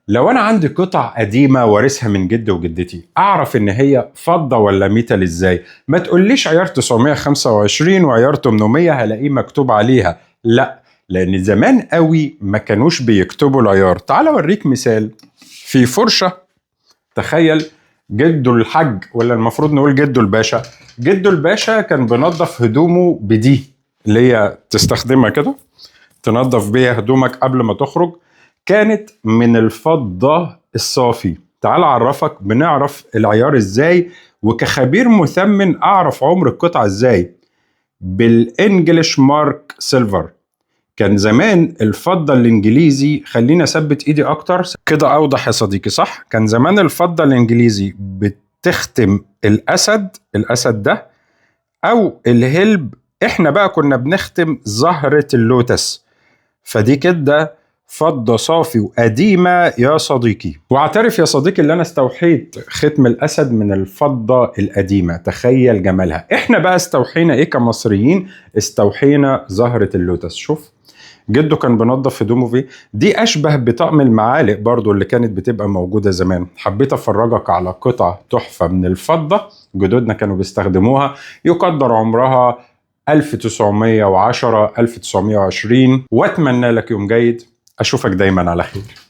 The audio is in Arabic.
لو انا عندي قطع قديمه وارثها من جدي وجدتي، اعرف ان هي فضه ولا ميتال ازاي؟ ما تقوليش عيار 925 وعيار 800 هلاقيه مكتوب عليها، لا، لان زمان قوي ما كانوش بيكتبوا العيار. تعال اوريك مثال. في فرشه، تخيل جده الحاج، ولا المفروض نقول جده الباشا، جده الباشا كان بينظف هدومه بدي، اللي هي تستخدمها كده تنظف بيها هدومك قبل ما تخرج. كانت من الفضة الصافي. تعال اعرفك بنعرف العيار ازاي، وكخبير مثمن اعرف عمر القطعة ازاي. بالانجليش مارك سيلفر. كان زمان الفضة الانجليزي، خليني اثبت ايدي اكتر كده اوضح يا صديقي، صح؟ كان زمان الفضة الانجليزي بتختم الاسد ده او الهلب. احنا بقى كنا بنختم زهرة اللوتس. فدي كده فضة صافي وقديمة يا صديقي. واعترف يا صديقي اللي انا استوحيت ختم الاسد من الفضة القديمة. تخيل جمالها. احنا بقى استوحينا ايه كمصريين؟ استوحينا زهرة اللوتس. شوف جده كان بينظف هدومه فيه. دي اشبه بطقم المعالق برضو اللي كانت بتبقى موجودة زمان. حبيت افرجك على قطعة تحفة من الفضة جدودنا كانوا بيستخدموها، يقدر عمرها 1910 1920. واتمنى لك يوم جيد. اشوفك دايما على خير.